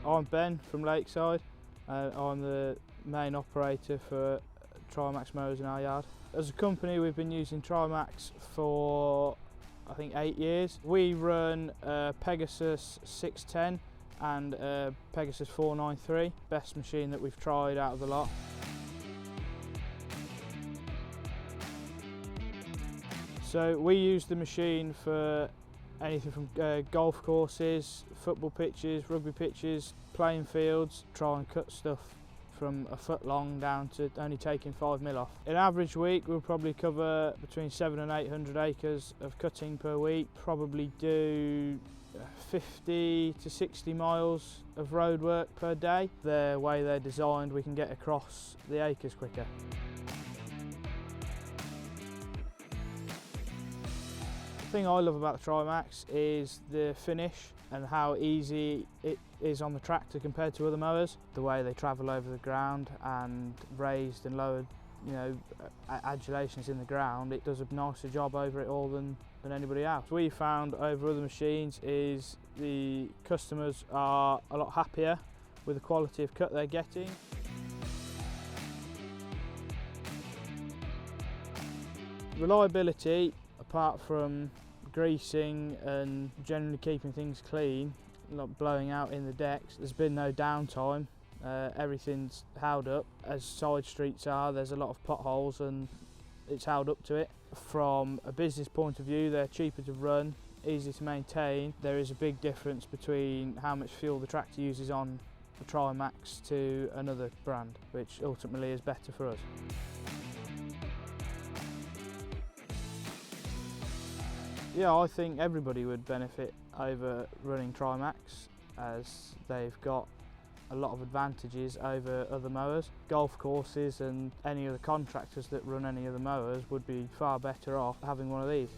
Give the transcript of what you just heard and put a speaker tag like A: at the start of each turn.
A: I'm Ben from Lakeside. I'm the main operator for Trimax mowers in our yard. As a company, we've been using Trimax for I think 8 years. We run a Pegasus 610 and a Pegasus 493, best machine that we've tried out of the lot. So we use the machine for anything from golf courses, football pitches, rugby pitches, playing fields. Try and cut stuff from a foot long down to only taking 5mm off. In an average week we'll probably cover between 700 and 800 acres of cutting per week. Probably do 50 to 60 miles of road work per day. The way they're designed, we can get across the acres quicker. The thing I love about the Trimax is the finish and how easy it is on the tractor compared to other mowers. The way they travel over the ground and raised and lowered, adulations in the ground, it does a nicer job over it all than anybody else. What we found over other machines is the customers are a lot happier with the quality of cut they're getting. Reliability, apart from greasing and generally keeping things clean, not blowing out in the decks, there's been no downtime. Everything's held up. As side streets are, there's a lot of potholes and it's held up to it. From a business point of view, they're cheaper to run, easy to maintain. There is a big difference between how much fuel the tractor uses on the Trimax to another brand, which ultimately is better for us. Yeah, I think everybody would benefit over running Trimax, as they've got a lot of advantages over other mowers. Golf courses and any other contractors that run any other mowers would be far better off having one of these.